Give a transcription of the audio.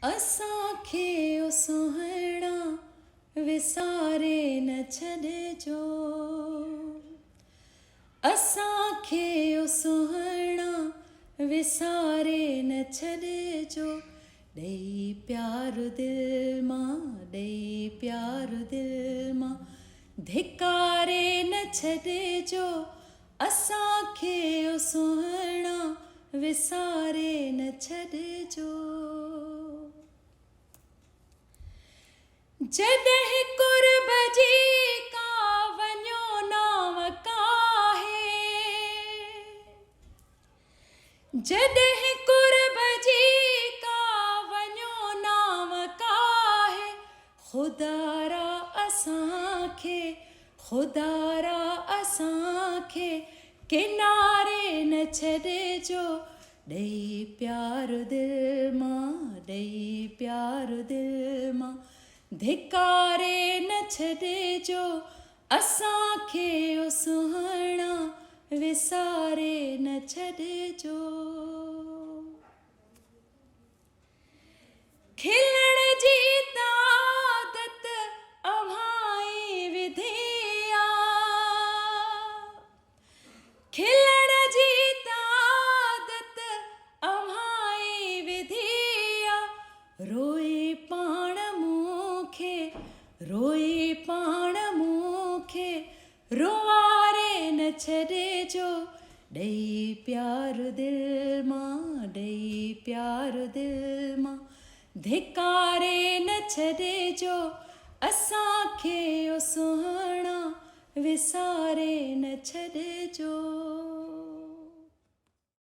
असांखे ओ सुहिणा विसारे न छॾिजो। असांखे ओ सुहिणा विसारे न छॾिजो। ॾेई प्यार दिल मां, ॾेई प्यार दिल मां धिकारे न छॾिजो। असांखे ओ सुहिणा विसारे न छॾिजो। जॾहिं कुर्ब जी का वञो नाव काहे, जॾहिं कुर्ब जी का वञो नाव काहे, ख़ुदारा असांखे, ख़ुदारा असांखे किनारे न छॾिजो। ॾेई प्यार दिल मां, ॾेई प्यार दिल मां धिकारे न छॾिजो। असांखे ओ सुहिणा विसारे न छॾिजो। खिलण जी आदत अव्हां विधी आ, खिलण जी आदत अव्हां विधी आ। रोई पाण मूंखे, रोई पाण मूंखे रुआरे न छॾिजो। ॾेई प्यार दिल मां, ॾेई प्यार दिल मां धिकारे न छॾिजो। असांखे ओ सुहिणा विसारे न छॾिजो।